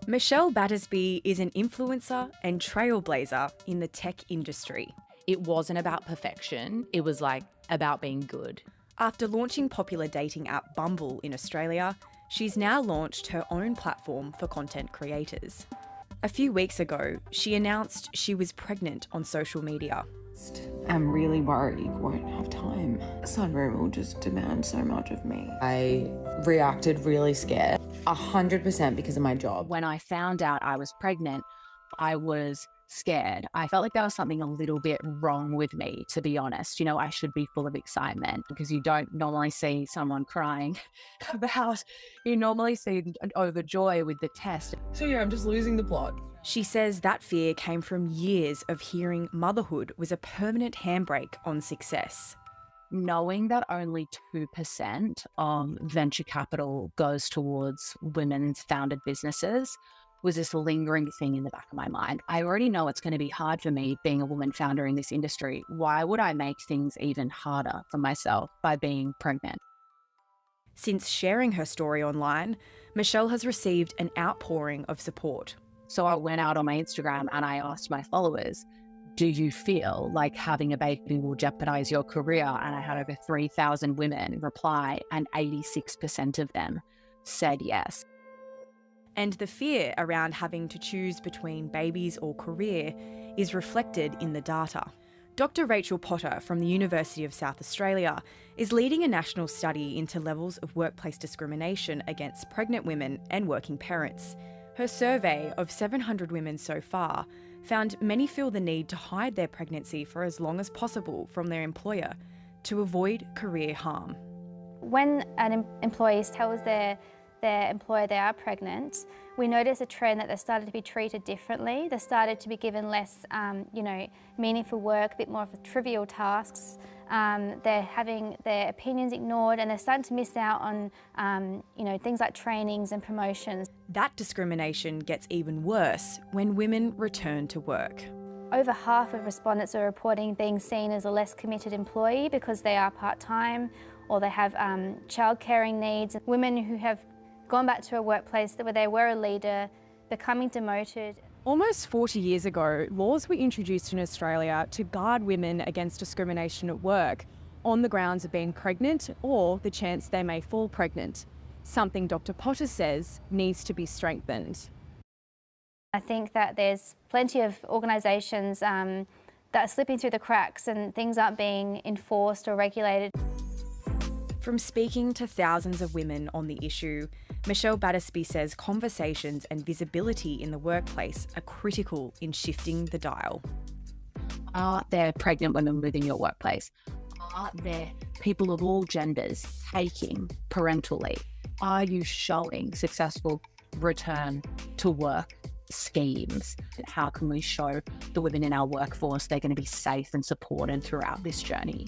Michelle Battersby is an influencer and trailblazer in the tech industry. It wasn't about perfection. It was about being good. After launching popular dating app Bumble in Australia, she's now launched her own platform for content creators. A few weeks ago, she announced she was pregnant on social media. I'm really worried you won't have time. Sunroom will just demand so much of me. I reacted really scared, 100% because of my job. When I found out I was pregnant, I was scared. I felt like there was something a little bit wrong with me, to be honest. I should be full of excitement because you don't normally see someone crying about, you normally see overjoy with the test. So yeah, I'm just losing the plot. She says that fear came from years of hearing motherhood was a permanent handbrake on success. Knowing that only 2% of venture capital goes towards women's founded businesses was this lingering thing in the back of my mind. I already know it's going to be hard for me being a woman founder in this industry. Why would I make things even harder for myself by being pregnant? Since sharing her story online, Michelle has received an outpouring of support. So I went out on my Instagram and I asked my followers, do you feel like having a baby will jeopardize your career? And I had over 3,000 women reply, and 86% of them said yes. And the fear around having to choose between babies or career is reflected in the data. Dr. Rachel Potter from the University of South Australia is leading a national study into levels of workplace discrimination against pregnant women and working parents. Her survey of 700 women so far found many feel the need to hide their pregnancy for as long as possible from their employer to avoid career harm. When an employee tells their employer they are pregnant, we notice a trend that they started to be treated differently. They started to be given less, meaningful work, a bit more of the trivial tasks. They're having their opinions ignored, and they're starting to miss out on, things like trainings and promotions. That discrimination gets even worse when women return to work. Over half of respondents are reporting being seen as a less committed employee because they are part-time or they have child-caring needs. Women who have gone back to a workplace where they were a leader, becoming demoted. Almost 40 years ago, laws were introduced in Australia to guard women against discrimination at work on the grounds of being pregnant or the chance they may fall pregnant, something Dr. Potter says needs to be strengthened. I think that there's plenty of organisations that are slipping through the cracks and things aren't being enforced or regulated. From speaking to thousands of women on the issue, Michelle Battersby says conversations and visibility in the workplace are critical in shifting the dial. Are there pregnant women within your workplace? Are there people of all genders taking parental leave? Are you showing successful return to work schemes? How can we show the women in our workforce they're going to be safe and supported throughout this journey?